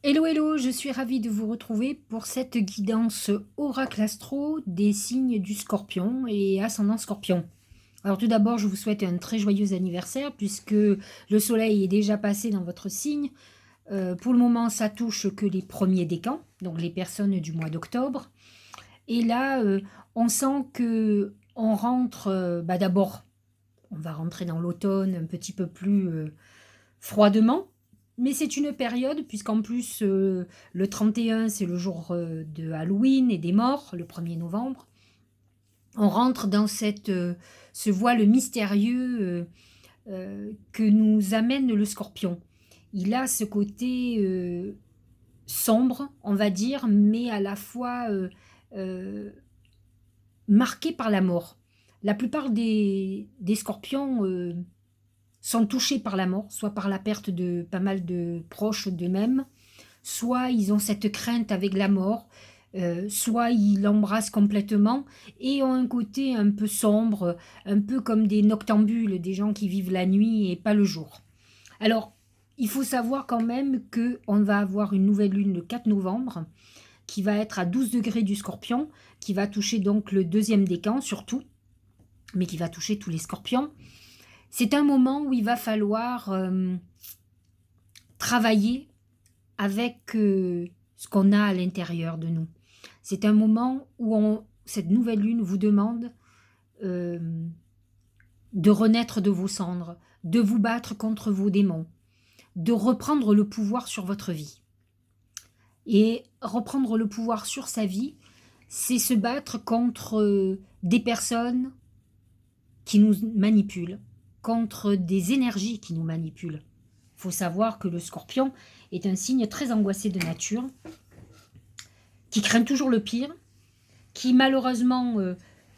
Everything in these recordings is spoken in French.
Hello, hello, je suis ravie de vous retrouver pour cette guidance Oracle Astro des signes du Scorpion et ascendant Scorpion. Alors tout d'abord, je vous souhaite un très joyeux anniversaire puisque le soleil est déjà passé dans votre signe. Pour le moment, ça touche que les premiers décans, donc les personnes du mois d'octobre. Et là, on sent que on rentre, d'abord, on va rentrer dans l'automne un petit peu plus froidement, mais c'est une période, puisqu'en plus, le 31, c'est le jour de Halloween et des morts, le 1er novembre. On rentre dans ce voile mystérieux que nous amène le scorpion. Il a ce côté sombre, on va dire, mais à la fois euh, marqué par la mort. La plupart des scorpions sont touchés par la mort, soit par la perte de pas mal de proches d'eux-mêmes, soit ils ont cette crainte avec la mort, soit ils l'embrassent complètement et ont un côté un peu sombre, un peu comme des noctambules, des gens qui vivent la nuit et pas le jour. Alors, il faut savoir quand même qu'on va avoir une nouvelle lune le 4 novembre qui va être à 12 degrés du scorpion, qui va toucher donc le deuxième décan surtout, mais qui va toucher tous les scorpions. C'est un moment où il va falloir travailler avec ce qu'on a à l'intérieur de nous. C'est un moment où cette nouvelle lune vous demande euh, de renaître de vos cendres, de vous battre contre vos démons, de reprendre le pouvoir sur votre vie. Et reprendre le pouvoir sur sa vie, c'est se battre contre des personnes qui nous manipulent, contre des énergies qui nous manipulent. Il faut savoir que le scorpion est un signe très angoissé de nature, qui craint toujours le pire, qui malheureusement,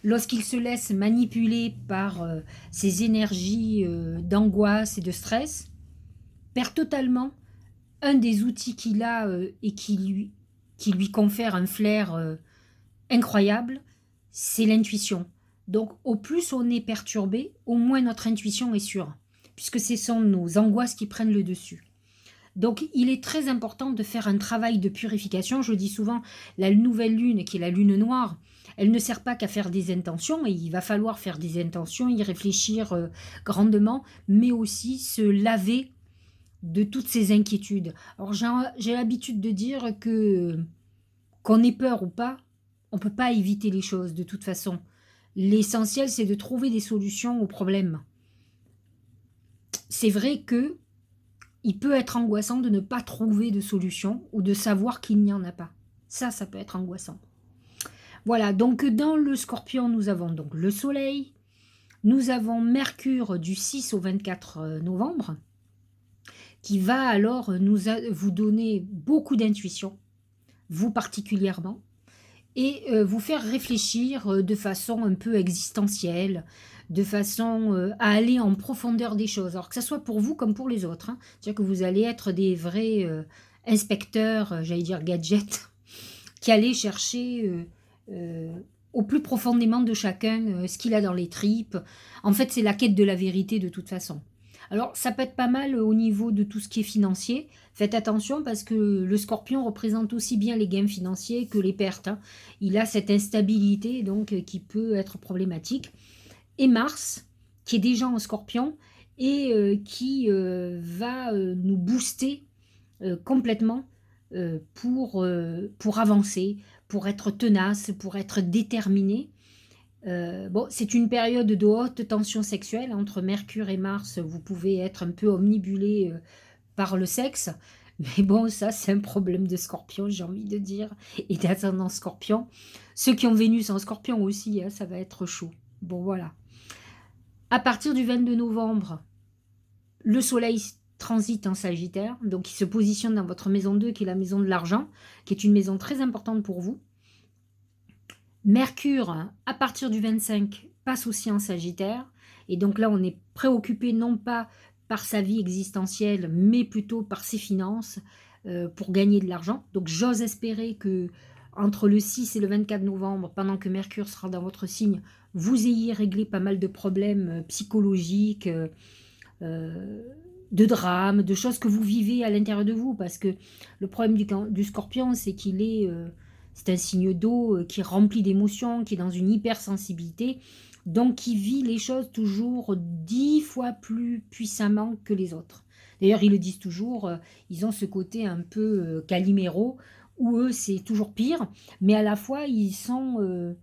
lorsqu'il se laisse manipuler par ces énergies d'angoisse et de stress, perd totalement un des outils qu'il a et qui lui confère un flair incroyable, c'est l'intuition. Donc au plus on est perturbé, au moins notre intuition est sûre, puisque ce sont nos angoisses qui prennent le dessus. Donc il est très important de faire un travail de purification. Je dis souvent, la nouvelle lune, qui est la lune noire, elle ne sert pas qu'à faire des intentions, et il va falloir faire des intentions, y réfléchir grandement, mais aussi se laver de toutes ces inquiétudes. Alors j'ai l'habitude de dire que qu'on ait peur ou pas, on ne peut pas éviter les choses de toute façon. L'essentiel, c'est de trouver des solutions aux problèmes. C'est vrai que il peut être angoissant de ne pas trouver de solution ou de savoir qu'il n'y en a pas. Ça peut être angoissant. Voilà, donc dans le scorpion, nous avons donc le soleil, nous avons Mercure du 6 au 24 novembre, qui va alors vous donner beaucoup d'intuition, vous particulièrement, et vous faire réfléchir de façon un peu existentielle, de façon à aller en profondeur des choses. Alors que ce soit pour vous comme pour les autres, hein. C'est-à-dire que vous allez être des vrais inspecteurs, j'allais dire gadgets, qui allez chercher euh, au plus profondément de chacun ce qu'il a dans les tripes. En fait, c'est la quête de la vérité de toute façon. Alors, ça peut être pas mal au niveau de tout ce qui est financier. Faites attention parce que le scorpion représente aussi bien les gains financiers que les pertes, hein. Il a cette instabilité donc qui peut être problématique. Et Mars, qui est déjà en scorpion et qui va nous booster complètement pour avancer, pour être tenace, pour être déterminé. Bon, c'est une période de haute tension sexuelle entre Mercure et Mars. Vous pouvez être un peu omnibulé par le sexe. Mais bon, ça, c'est un problème de scorpion, j'ai envie de dire, et d'ascendant scorpion. Ceux qui ont Vénus en scorpion aussi, hein, ça va être chaud. Bon, voilà. À partir du 22 novembre, le soleil transite en Sagittaire, donc il se positionne dans votre maison 2, qui est la maison de l'argent, qui est une maison très importante pour vous. Mercure, à partir du 25, passe aussi en Sagittaire. Et donc là, on est préoccupé non pas par sa vie existentielle, mais plutôt par ses finances pour gagner de l'argent. Donc j'ose espérer que entre le 6 et le 24 novembre, pendant que Mercure sera dans votre signe, vous ayez réglé pas mal de problèmes psychologiques, euh, de drames, de choses que vous vivez à l'intérieur de vous. Parce que le problème du scorpion, c'est qu'il est, c'est un signe d'eau qui est rempli d'émotions, qui est dans une hypersensibilité, donc qui vit les choses toujours 10 fois plus puissamment que les autres. D'ailleurs, ils le disent toujours, ils ont ce côté un peu Calimero, où eux, c'est toujours pire, mais à la fois, ils sont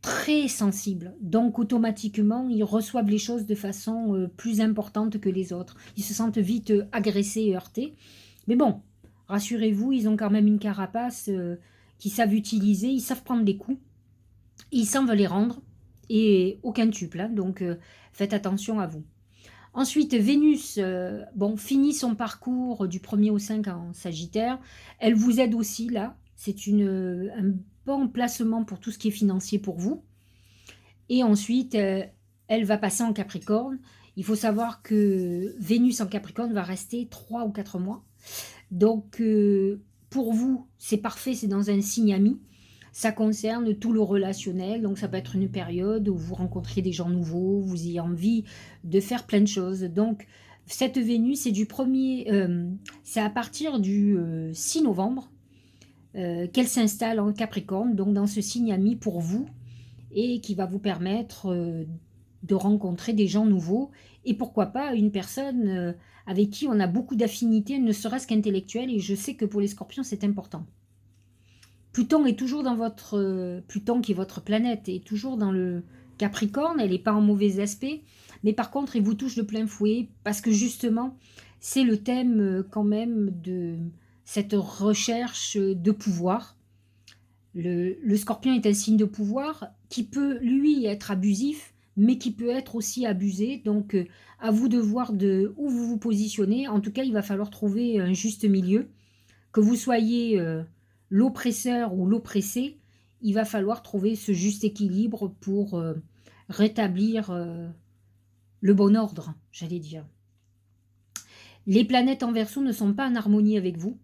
très sensibles. Donc, automatiquement, ils reçoivent les choses de façon plus importante que les autres. Ils se sentent vite agressés et heurtés. Mais bon, rassurez-vous, ils ont quand même une carapace qu'ils savent utiliser, ils savent prendre des coups, ils savent les rendre, et aucun tuple, hein, donc faites attention à vous. Ensuite, Vénus, bon, finit son parcours du 1er au 5 en Sagittaire. Elle vous aide aussi là. C'est un bon placement pour tout ce qui est financier pour vous. Et ensuite, elle va passer en Capricorne. Il faut savoir que Vénus en Capricorne va rester 3 ou 4 mois. Donc, pour vous, c'est parfait, c'est dans un signe ami. Ça concerne tout le relationnel, donc ça peut être une période où vous rencontrez des gens nouveaux, vous ayez envie de faire plein de choses. Donc, cette Vénus, c'est à partir du 6 novembre qu'elle s'installe en Capricorne, donc dans ce signe ami pour vous, et qui va vous permettre de rencontrer des gens nouveaux, et pourquoi pas une personne avec qui on a beaucoup d'affinités, ne serait-ce qu'intellectuelle, et je sais que pour les scorpions, c'est important. Pluton est toujours dans votre... Pluton, qui est votre planète, est toujours dans le Capricorne, elle n'est pas en mauvais aspect, mais par contre, il vous touche de plein fouet, parce que justement, c'est le thème quand même de cette recherche de pouvoir. Le Scorpion est un signe de pouvoir qui peut, lui, être abusif, mais qui peut être aussi abusé. Donc, à vous de voir où vous vous positionnez. En tout cas, il va falloir trouver un juste milieu. Que vous soyez l'oppresseur ou l'oppressé, il va falloir trouver ce juste équilibre pour rétablir le bon ordre, j'allais dire. Les planètes en Verseau ne sont pas en harmonie avec vous.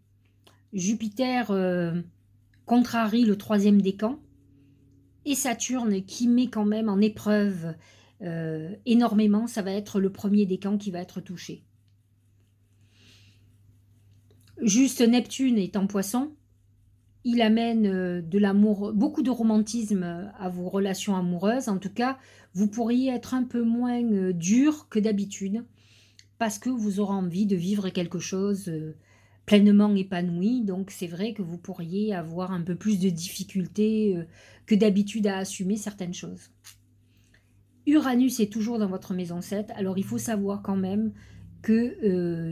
Jupiter contrarie le 3e décan, et Saturne qui met quand même en épreuve énormément, ça va être le 1er décan qui va être touché. Juste Neptune est en Poisson, il amène de l'amour, beaucoup de romantisme à vos relations amoureuses. En tout cas, vous pourriez être un peu moins dur que d'habitude, parce que vous aurez envie de vivre quelque chose pleinement épanoui. Donc c'est vrai que vous pourriez avoir un peu plus de difficultés que d'habitude à assumer certaines choses. Uranus est toujours dans votre maison 7. Alors il faut savoir quand même que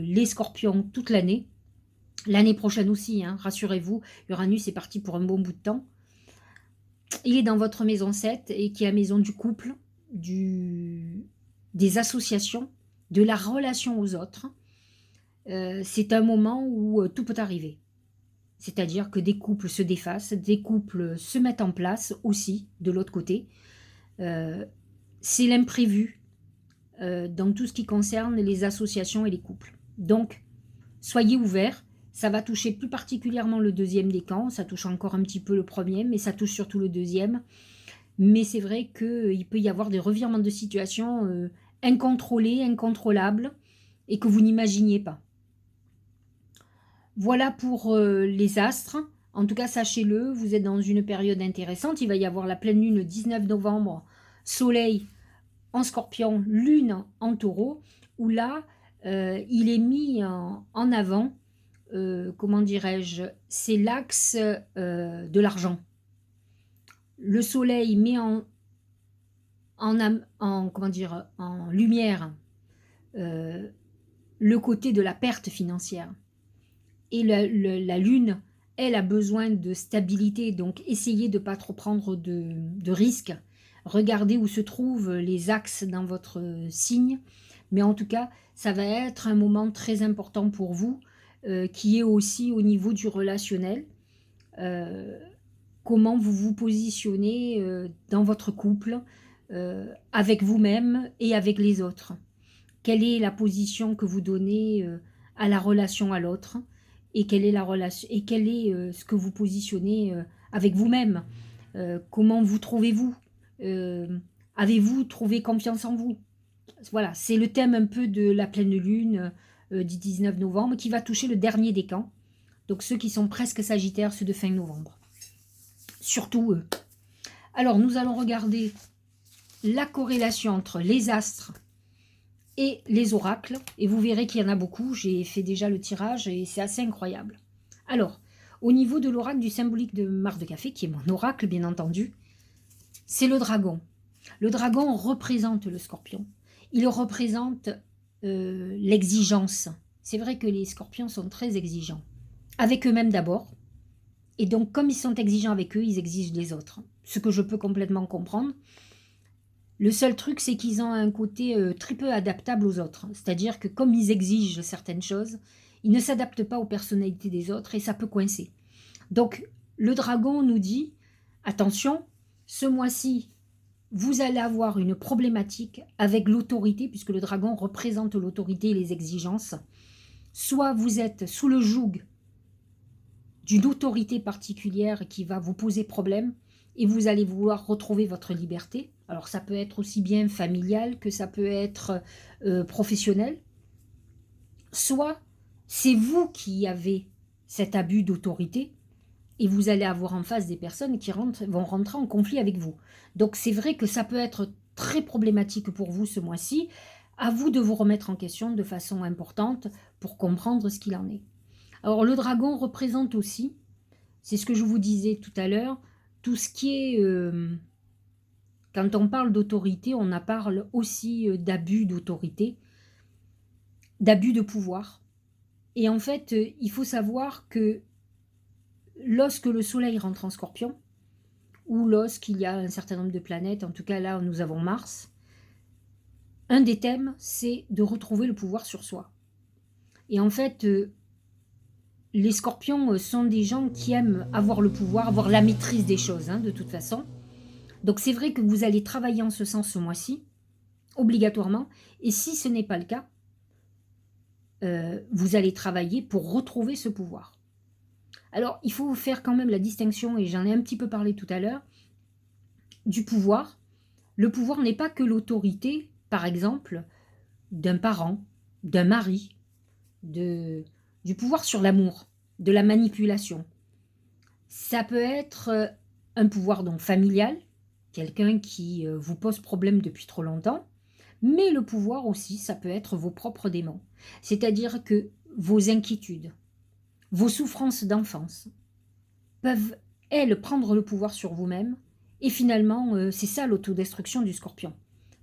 les scorpions, toute l'année, l'année prochaine aussi, hein, rassurez-vous, Uranus est parti pour un bon bout de temps. Il est dans votre maison 7, et qui est la maison du couple, des associations, de la relation aux autres. C'est un moment où tout peut arriver. C'est-à-dire que des couples se défacent, des couples se mettent en place aussi, de l'autre côté. C'est l'imprévu dans tout ce qui concerne les associations et les couples. Donc, soyez ouverts. Ça va toucher plus particulièrement le 2e décan. Ça touche encore un petit peu le 1er, mais ça touche surtout le 2e. Mais c'est vrai qu'il peut y avoir des revirements de situation incontrôlés, incontrôlables, et que vous n'imaginiez pas. Voilà pour les astres. En tout cas, sachez-le, vous êtes dans une période intéressante. Il va y avoir la pleine lune le 19 novembre, Soleil en Scorpion, Lune en Taureau, où là, il est mis en avant, comment dirais-je, c'est l'axe de l'argent. Le Soleil met comment dire, en lumière le côté de la perte financière. Et la Lune, elle, a besoin de stabilité, donc essayez de ne pas trop prendre de risques. Regardez où se trouvent les axes dans votre signe, mais en tout cas, ça va être un moment très important pour vous, qui est aussi au niveau du relationnel. Comment vous vous positionnez dans votre couple, avec vous-même et avec les autres. Quelle est la position que vous donnez à la relation à l'autre, et quelle est la relation, et quel est ce que vous positionnez avec vous-même. Comment vous trouvez-vous, avez-vous trouvé confiance en vous? Voilà, c'est le thème un peu de la pleine lune du 19 novembre qui va toucher le dernier décan. Donc ceux qui sont presque sagittaires, ceux de fin novembre. Surtout eux. Alors nous allons regarder la corrélation entre les astres et les oracles. Et vous verrez qu'il y en a beaucoup. J'ai fait déjà le tirage et c'est assez incroyable. Alors, au niveau de l'oracle du symbolique de Marc de Café, qui est mon oracle bien entendu, c'est le dragon. Le dragon représente le scorpion. Il représente l'exigence. C'est vrai que les scorpions sont très exigeants. Avec eux-mêmes d'abord. Et donc, comme ils sont exigeants avec eux, ils exigent les autres. Ce que je peux complètement comprendre. Le seul truc, c'est qu'ils ont un côté très peu adaptable aux autres. C'est-à-dire que comme ils exigent certaines choses, ils ne s'adaptent pas aux personnalités des autres et ça peut coincer. Donc, le dragon nous dit, attention, ce mois-ci, vous allez avoir une problématique avec l'autorité, puisque le dragon représente l'autorité et les exigences. Soit vous êtes sous le joug d'une autorité particulière qui va vous poser problème, et vous allez vouloir retrouver votre liberté. Alors ça peut être aussi bien familial que ça peut être professionnel. Soit c'est vous qui avez cet abus d'autorité et vous allez avoir en face des personnes qui vont rentrer en conflit avec vous. Donc c'est vrai que ça peut être très problématique pour vous ce mois-ci. À vous de vous remettre en question de façon importante pour comprendre ce qu'il en est. Alors le dragon représente aussi, c'est ce que je vous disais tout à l'heure, tout ce qui est, quand on parle d'autorité, on parle aussi d'abus d'autorité, d'abus de pouvoir. Et en fait, il faut savoir que lorsque le soleil rentre en scorpion, ou lorsqu'il y a un certain nombre de planètes, en tout cas là nous avons Mars, un des thèmes c'est de retrouver le pouvoir sur soi. Et en fait, les scorpions sont des gens qui aiment avoir le pouvoir, avoir la maîtrise des choses, de toute façon. Donc c'est vrai que vous allez travailler en ce sens ce mois-ci, obligatoirement. Et si ce n'est pas le cas, vous allez travailler pour retrouver ce pouvoir. Alors il faut faire quand même la distinction, et j'en ai un petit peu parlé tout à l'heure, du pouvoir. Le pouvoir n'est pas que l'autorité, par exemple, d'un parent, d'un mari, du pouvoir sur l'amour, de la manipulation. Ça peut être un pouvoir donc familial, quelqu'un qui vous pose problème depuis trop longtemps, mais le pouvoir aussi, ça peut être vos propres démons. C'est-à-dire que vos inquiétudes, vos souffrances d'enfance peuvent, elles, prendre le pouvoir sur vous-même, et finalement, c'est ça l'autodestruction du scorpion.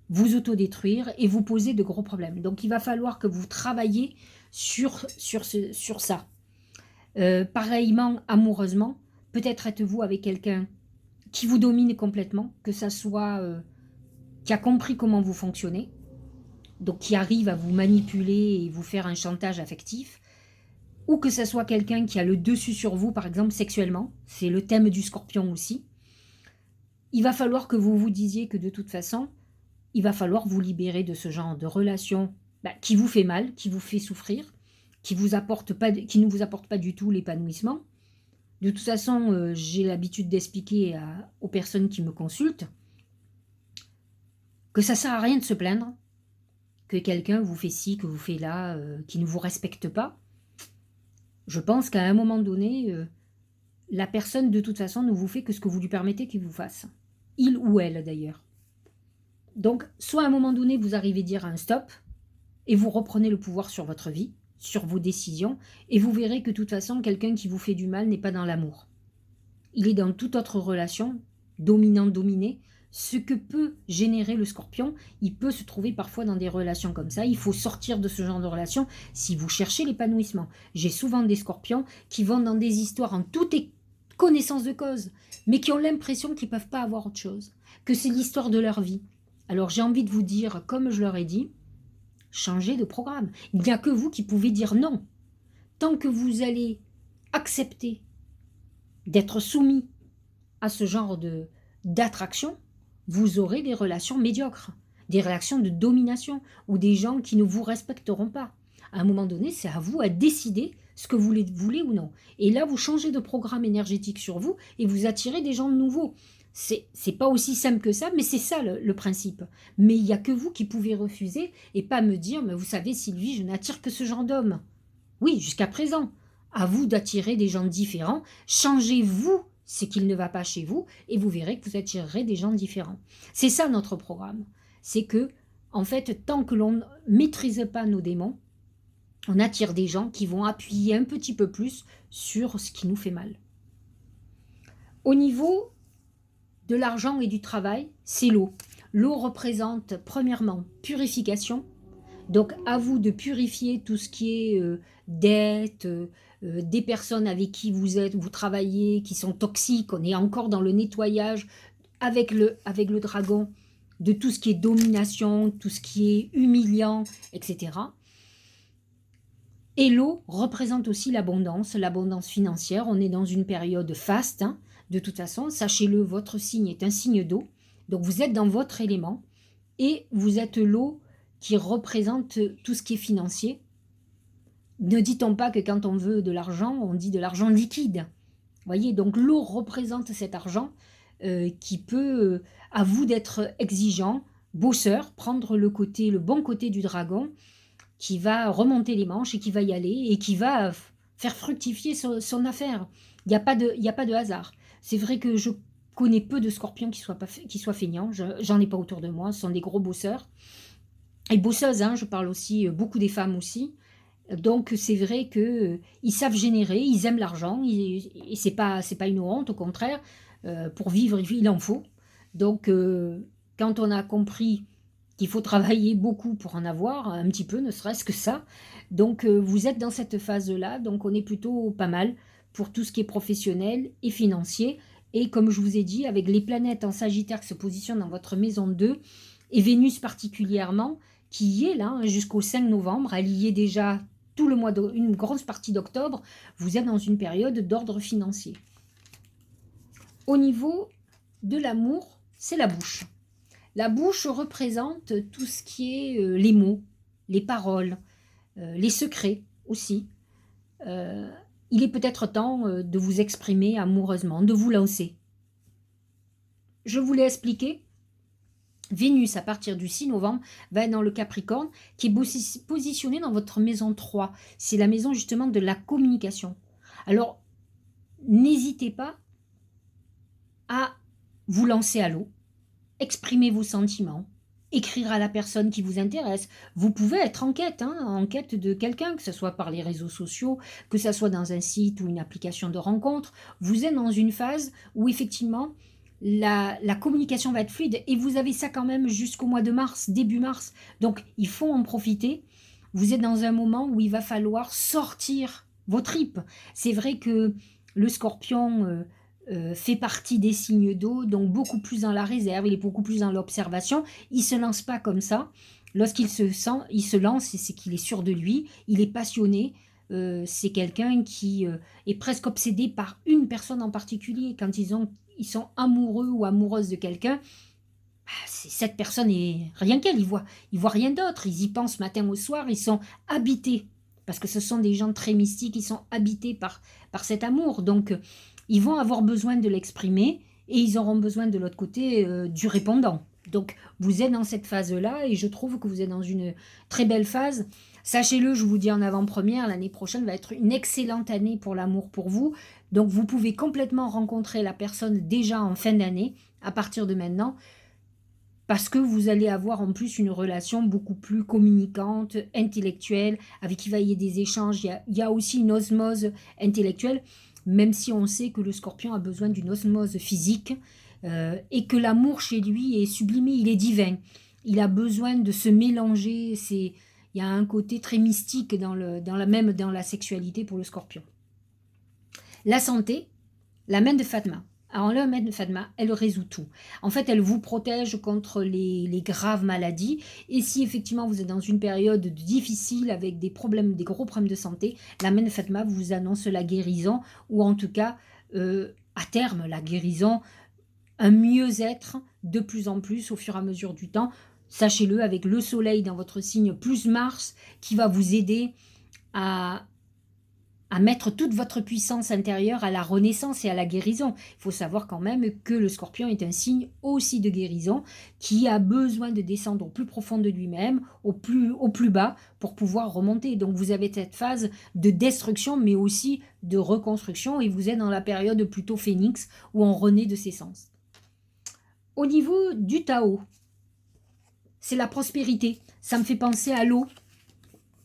Vous autodétruire et vous poser de gros problèmes. Donc il va falloir que vous travailliez sur ça. Pareillement, amoureusement, peut-être êtes-vous avec quelqu'un qui vous domine complètement, que ça soit qui a compris comment vous fonctionnez, donc qui arrive à vous manipuler et vous faire un chantage affectif, ou que ça soit quelqu'un qui a le dessus sur vous, par exemple sexuellement, c'est le thème du scorpion aussi. Il va falloir que vous vous disiez que de toute façon, il va falloir vous libérer de ce genre de relation qui vous fait mal, qui vous fait souffrir, qui ne vous apporte pas du tout l'épanouissement. De toute façon, j'ai l'habitude d'expliquer aux personnes qui me consultent que ça ne sert à rien de se plaindre, que quelqu'un vous fait ci, que vous fait là, qui ne vous respecte pas. Je pense qu'à un moment donné, la personne de toute façon ne vous fait que ce que vous lui permettez qu'il vous fasse. Il ou elle d'ailleurs. Donc, soit à un moment donné, vous arrivez à dire un stop, et vous reprenez le pouvoir sur votre vie, sur vos décisions, et vous verrez que de toute façon, quelqu'un qui vous fait du mal n'est pas dans l'amour. Il est dans toute autre relation, dominant-dominé. Ce que peut générer le scorpion, il peut se trouver parfois dans des relations comme ça. Il faut sortir de ce genre de relation si vous cherchez l'épanouissement. J'ai souvent des scorpions qui vont dans des histoires en toute connaissance de cause, mais qui ont l'impression qu'ils ne peuvent pas avoir autre chose, que c'est l'histoire de leur vie. Alors j'ai envie de vous dire, comme je leur ai dit, changez de programme. Il n'y a que vous qui pouvez dire non. Tant que vous allez accepter d'être soumis à ce genre d'attraction, vous aurez des relations médiocres, des relations de domination ou des gens qui ne vous respecteront pas. À un moment donné, c'est à vous à décider ce que vous voulez ou non. Et là, vous changez de programme énergétique sur vous et vous attirez des gens nouveaux. C'est pas aussi simple que ça, mais c'est ça le principe. Mais il n'y a que vous qui pouvez refuser et pas me dire, mais vous savez Sylvie, je n'attire que ce genre d'homme. Oui, jusqu'à présent. À vous d'attirer des gens différents. Changez-vous ce qu'il ne va pas chez vous et vous verrez que vous attirerez des gens différents. C'est ça notre programme. C'est que, en fait, tant que l'on ne maîtrise pas nos démons, on attire des gens qui vont appuyer un petit peu plus sur ce qui nous fait mal. Au niveau de l'argent et du travail, c'est l'eau. L'eau représente premièrement purification. Donc à vous de purifier tout ce qui est dette, des personnes avec qui vous travaillez, qui sont toxiques. On est encore dans le nettoyage avec le dragon de tout ce qui est domination, tout ce qui est humiliant, etc. Et l'eau représente aussi l'abondance financière. On est dans une période faste, hein. De toute façon, sachez-le, votre signe est un signe d'eau. Donc vous êtes dans votre élément et vous êtes l'eau qui représente tout ce qui est financier. Ne dit-on pas que quand on veut de l'argent, on dit de l'argent liquide. Voyez, donc l'eau représente cet argent qui peut, à vous d'être exigeant, bosseur, prendre le bon côté du dragon, qui va remonter les manches et qui va y aller et qui va faire fructifier son affaire. Il n'y a pas de hasard. C'est vrai que je connais peu de scorpions qui soient feignants. J'en ai pas autour de moi. Ce sont des gros bosseurs. Et bosseuses, hein, je parle aussi beaucoup des femmes aussi. Donc c'est vrai que ils savent générer, ils aiment l'argent. Et c'est pas une honte, au contraire. Pour vivre, il en faut. Donc quand on a compris qu'il faut travailler beaucoup pour en avoir, un petit peu, ne serait-ce que ça. Donc vous êtes dans cette phase-là, donc on est plutôt pas mal pour tout ce qui est professionnel et financier. Et comme je vous ai dit, avec les planètes en Sagittaire qui se positionnent dans votre maison 2, et Vénus particulièrement, qui y est là hein, jusqu'au 5 novembre, elle y est déjà tout le mois une grosse partie d'octobre, vous êtes dans une période d'ordre financier. Au niveau de l'amour, c'est la bouche. La bouche représente tout ce qui est les mots, les paroles, les secrets aussi. Il est peut-être temps de vous exprimer amoureusement, de vous lancer. Je vous l'ai expliqué. Vénus, à partir du 6 novembre, va être dans le Capricorne, qui est positionné dans votre maison 3. C'est la maison justement de la communication. Alors, n'hésitez pas à vous lancer à l'eau, exprimer vos sentiments, écrire à la personne qui vous intéresse. Vous pouvez être en quête de quelqu'un, que ce soit par les réseaux sociaux, que ce soit dans un site ou une application de rencontre. Vous êtes dans une phase où effectivement la communication va être fluide et vous avez ça quand même jusqu'au mois de mars, début mars. Donc il faut en profiter. Vous êtes dans un moment où il va falloir sortir vos tripes. C'est vrai que le scorpion fait partie des signes d'eau, donc beaucoup plus dans la réserve, il est beaucoup plus dans l'observation. Il ne se lance pas comme ça. Lorsqu'il se lance, c'est qu'il est sûr de lui, il est passionné. C'est quelqu'un qui est presque obsédé par une personne en particulier. Quand ils sont amoureux ou amoureuses de quelqu'un, cette personne est rien qu'elle, ils voient rien d'autre. Ils y pensent matin au soir, ils sont habités. Parce que ce sont des gens très mystiques, ils sont habités par cet amour. Donc, ils vont avoir besoin de l'exprimer et ils auront besoin de l'autre côté du répondant. Donc, vous êtes dans cette phase-là et je trouve que vous êtes dans une très belle phase. Sachez-le, je vous dis en avant-première, l'année prochaine va être une excellente année pour l'amour pour vous. Donc, vous pouvez complètement rencontrer la personne déjà en fin d'année, à partir de maintenant, parce que vous allez avoir en plus une relation beaucoup plus communicante, intellectuelle, avec qui va y avoir des échanges. Il y a aussi une osmose intellectuelle, même si on sait que le scorpion a besoin d'une osmose physique et que l'amour chez lui est sublimé, il est divin. Il a besoin de se mélanger. Il y a un côté très mystique même dans la sexualité pour le scorpion. La santé, la main de Fatma. Alors la main de Fatma, elle résout tout. En fait, elle vous protège contre les graves maladies. Et si effectivement vous êtes dans une période difficile avec des gros problèmes de santé, la main de Fatma vous annonce la guérison ou en tout cas, à terme, la guérison, un mieux-être de plus en plus au fur et à mesure du temps. Sachez-le, avec le soleil dans votre signe plus Mars qui va vous aider à à mettre toute votre puissance intérieure à la renaissance et à la guérison. Il faut savoir quand même que le Scorpion est un signe aussi de guérison qui a besoin de descendre au plus profond de lui-même, au plus bas, pour pouvoir remonter. Donc vous avez cette phase de destruction, mais aussi de reconstruction, et vous êtes dans la période plutôt phénix, où on renaît de ses sens. Au niveau du Tao, c'est la prospérité. Ça me fait penser à l'eau.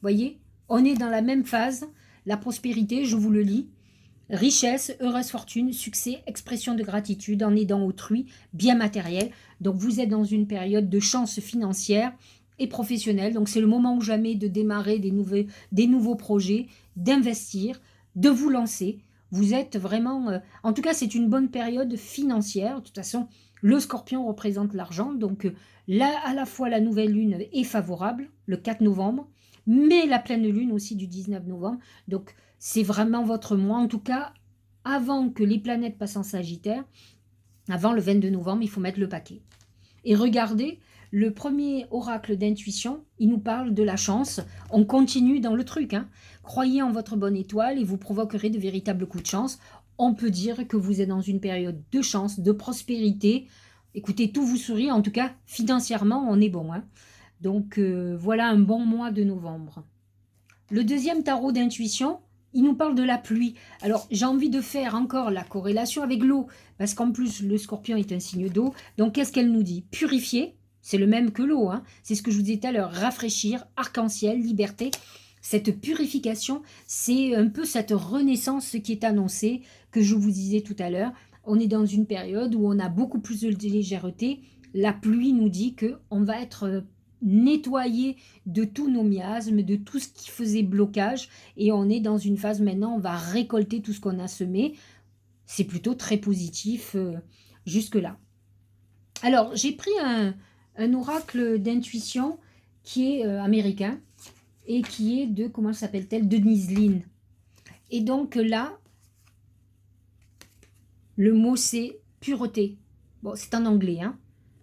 Voyez, on est dans la même phase. La prospérité, je vous le lis. Richesse, heureuse fortune, succès, expression de gratitude en aidant autrui, bien matériel. Donc vous êtes dans une période de chance financière et professionnelle. Donc c'est le moment ou jamais de démarrer des nouveaux projets, d'investir, de vous lancer. Vous êtes vraiment... en tout cas, c'est une bonne période financière. De toute façon, le Scorpion représente l'argent. Donc là, à la fois, la nouvelle lune est favorable, le 4 novembre, mais la pleine lune aussi du 19 novembre. Donc c'est vraiment votre mois, en tout cas, avant que les planètes passent en Sagittaire, avant le 22 novembre, il faut mettre le paquet. Et regardez, le premier oracle d'intuition, il nous parle de la chance. On continue dans le truc. Croyez en votre bonne étoile et vous provoquerez de véritables coups de chance. On peut dire que vous êtes dans une période de chance, de prospérité. Écoutez, tout vous sourit, en tout cas, financièrement, on est bon. Donc, voilà un bon mois de novembre. Le deuxième tarot d'intuition, il nous parle de la pluie. Alors, j'ai envie de faire encore la corrélation avec l'eau, parce qu'en plus, le Scorpion est un signe d'eau. Donc, qu'est-ce qu'elle nous dit? Purifier, c'est le même que l'eau. C'est ce que je vous disais tout à l'heure. Rafraîchir, arc-en-ciel, liberté. Cette purification, c'est un peu cette renaissance qui est annoncée, que je vous disais tout à l'heure. On est dans une période où on a beaucoup plus de légèreté. La pluie nous dit qu'on va être nettoyer de tous nos miasmes, de tout ce qui faisait blocage, et on est dans une phase maintenant, on va récolter tout ce qu'on a semé. C'est plutôt très positif jusque-là. Alors, j'ai pris un oracle d'intuition qui est américain, et qui est de, comment s'appelle-t-elle, Denise Lynn. Et donc là, le mot c'est pureté. Bon, c'est en anglais,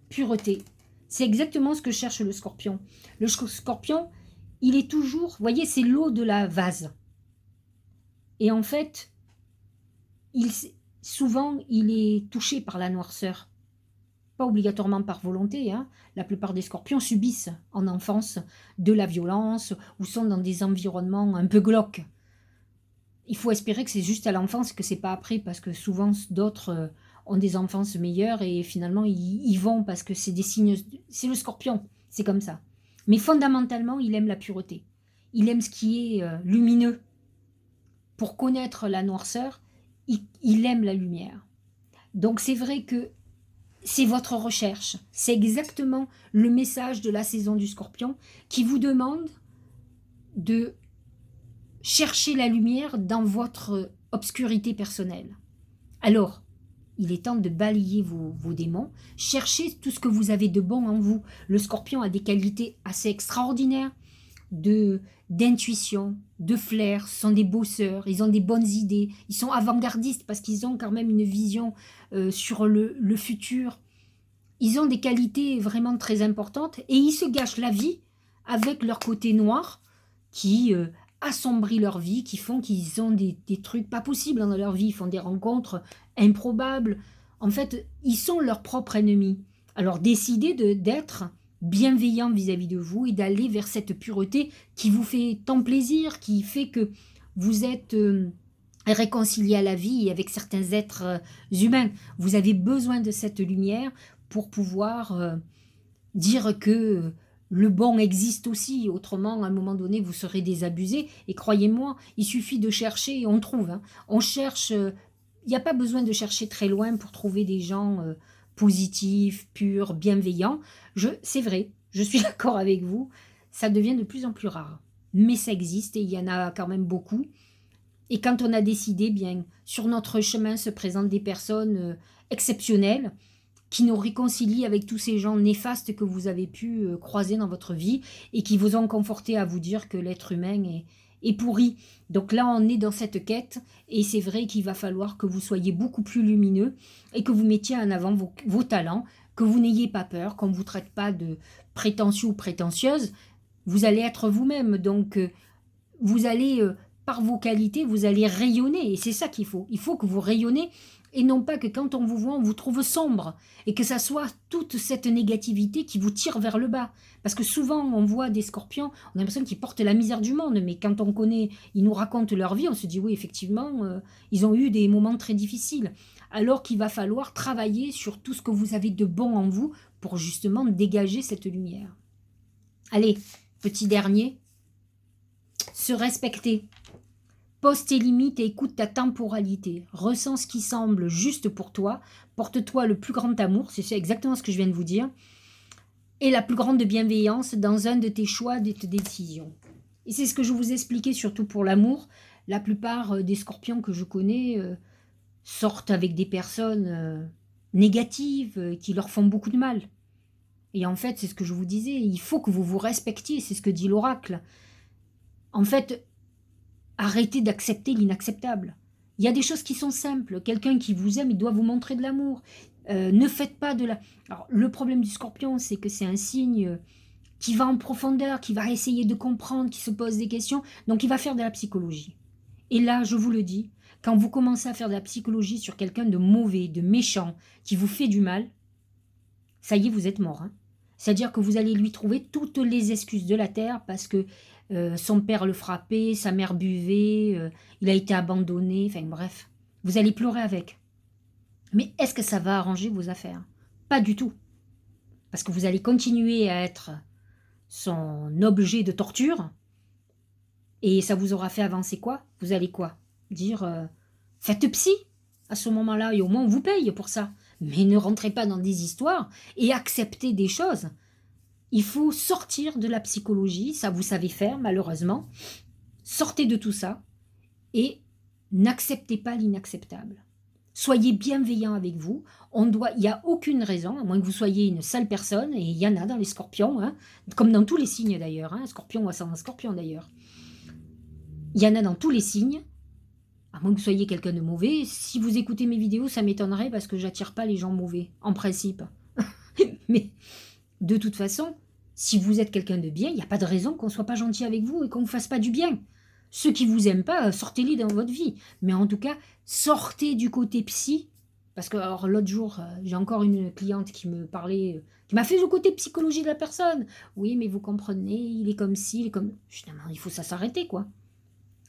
pureté. C'est exactement ce que cherche le Scorpion. Le Scorpion, il est toujours... Vous voyez, c'est l'eau de la vase. Et en fait, souvent, il est touché par la noirceur. Pas obligatoirement par volonté. La plupart des Scorpions subissent en enfance de la violence ou sont dans des environnements un peu glauques. Il faut espérer que c'est juste à l'enfance, que c'est pas après, parce que souvent d'autres... ont des enfances meilleures et finalement ils vont parce que c'est des signes, c'est le Scorpion, c'est comme ça. Mais fondamentalement, il aime la pureté. Il aime ce qui est lumineux. Pour connaître la noirceur, il aime la lumière. Donc c'est vrai que c'est votre recherche. C'est exactement le message de la saison du Scorpion qui vous demande de chercher la lumière dans votre obscurité personnelle. Alors, il est temps de balayer vos démons. Cherchez tout ce que vous avez de bon en vous. Le Scorpion a des qualités assez extraordinaires d'intuition, de flair. Ce sont des bosseurs, ils ont des bonnes idées. Ils sont avant-gardistes parce qu'ils ont quand même une vision sur le futur. Ils ont des qualités vraiment très importantes et ils se gâchent la vie avec leur côté noir qui assombrit leur vie, qui font qu'ils ont des trucs pas possibles dans leur vie. Ils font des rencontres improbables. En fait, ils sont leurs propres ennemis. Alors décidez d'être bienveillant vis-à-vis de vous et d'aller vers cette pureté qui vous fait tant plaisir, qui fait que vous êtes réconcilié à la vie et avec certains êtres humains. Vous avez besoin de cette lumière pour pouvoir dire que le bon existe aussi, autrement, à un moment donné, vous serez désabusé. Et croyez-moi, il suffit de chercher et on trouve. On cherche, il n'y a pas besoin de chercher très loin pour trouver des gens positifs, purs, bienveillants. C'est vrai, je suis d'accord avec vous, ça devient de plus en plus rare. Mais ça existe et il y en a quand même beaucoup. Et quand on a décidé, bien, sur notre chemin se présentent des personnes exceptionnelles, qui nous réconcilient avec tous ces gens néfastes que vous avez pu croiser dans votre vie et qui vous ont conforté à vous dire que l'être humain est pourri. Donc là, on est dans cette quête et c'est vrai qu'il va falloir que vous soyez beaucoup plus lumineux et que vous mettiez en avant vos talents, que vous n'ayez pas peur, qu'on ne vous traite pas de prétentieux ou prétentieuse. Vous allez être vous-même, donc vous allez par vos qualités, vous allez rayonner. Et c'est ça qu'il faut. Il faut que vous rayonnez et non pas que quand on vous voit, on vous trouve sombre. Et que ça soit toute cette négativité qui vous tire vers le bas. Parce que souvent, on voit des scorpions, on a l'impression qu'ils portent la misère du monde. Mais quand on connaît, ils nous racontent leur vie, on se dit oui, effectivement, ils ont eu des moments très difficiles. Alors qu'il va falloir travailler sur tout ce que vous avez de bon en vous pour justement dégager cette lumière. Allez, petit dernier, se respecter. Pose tes limites et écoute ta temporalité. Ressens ce qui semble juste pour toi. Porte-toi le plus grand amour, c'est exactement ce que je viens de vous dire, et la plus grande bienveillance dans un de tes choix, de tes décisions. Et c'est ce que je vous expliquais surtout pour l'amour. La plupart des scorpions que je connais sortent avec des personnes négatives qui leur font beaucoup de mal. Et en fait, c'est ce que je vous disais, il faut que vous vous respectiez, c'est ce que dit l'oracle. En fait, arrêtez d'accepter l'inacceptable. Il y a des choses qui sont simples. Quelqu'un qui vous aime, il doit vous montrer de l'amour. Ne faites pas de la... Alors, le problème du scorpion, c'est que c'est un signe qui va en profondeur, qui va essayer de comprendre, qui se pose des questions. Donc, il va faire de la psychologie. Et là, je vous le dis, quand vous commencez à faire de la psychologie sur quelqu'un de mauvais, de méchant, qui vous fait du mal, ça y est, vous êtes mort. Hein. C'est-à-dire que vous allez lui trouver toutes les excuses de la terre parce que son père le frappait, sa mère buvait, il a été abandonné, enfin bref. Vous allez pleurer avec. Mais est-ce que ça va arranger vos affaires? Pas du tout. Parce que vous allez continuer à être son objet de torture et ça vous aura fait avancer quoi? Vous allez quoi? Dire faites psy à ce moment-là et au moins on vous paye pour ça. Mais ne rentrez pas dans des histoires et acceptez des choses. Il faut sortir de la psychologie, ça vous savez faire malheureusement. Sortez de tout ça et n'acceptez pas l'inacceptable. Soyez bienveillant avec vous. Il n'y a aucune raison, à moins que vous soyez une sale personne, et il y en a dans les scorpions, hein, comme dans tous les signes d'ailleurs, hein, scorpion ou ascendant scorpion d'ailleurs. Il y en a dans tous les signes, à moins que vous soyez quelqu'un de mauvais. Si vous écoutez mes vidéos, ça m'étonnerait parce que j'attire pas les gens mauvais, en principe. Mais de toute façon, si vous êtes quelqu'un de bien, il n'y a pas de raison qu'on ne soit pas gentil avec vous et qu'on ne vous fasse pas du bien. Ceux qui ne vous aiment pas, sortez-les dans votre vie. Mais en tout cas, sortez du côté psy. Parce que alors, l'autre jour, j'ai encore une cliente qui me parlait, qui m'a fait le côté psychologie de la personne. Oui, mais vous comprenez, il est comme ci, il est comme... Je dis, non, il faut ça s'arrêter, quoi.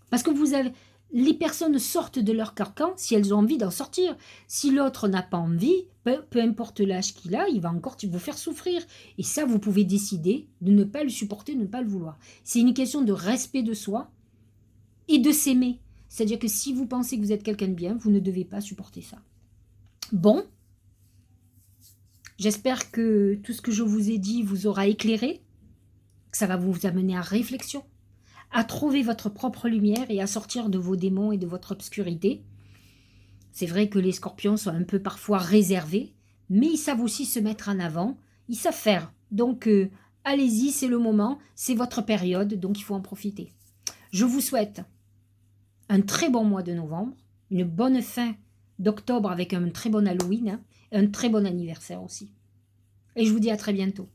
Parce que vous avez... Les personnes sortent de leur carcan si elles ont envie d'en sortir. Si l'autre n'a pas envie, peu importe l'âge qu'il a, il va encore vous faire souffrir. Et ça, vous pouvez décider de ne pas le supporter, de ne pas le vouloir. C'est une question de respect de soi et de s'aimer. C'est-à-dire que si vous pensez que vous êtes quelqu'un de bien, vous ne devez pas supporter ça. Bon, j'espère que tout ce que je vous ai dit vous aura éclairé, que ça va vous amener à réflexion, à trouver votre propre lumière et à sortir de vos démons et de votre obscurité. C'est vrai que les scorpions sont un peu parfois réservés, mais ils savent aussi se mettre en avant, ils savent faire. Donc allez-y, c'est le moment, c'est votre période, donc il faut en profiter. Je vous souhaite un très bon mois de novembre, une bonne fin d'octobre avec un très bon Halloween, hein, un très bon anniversaire aussi. Et je vous dis à très bientôt.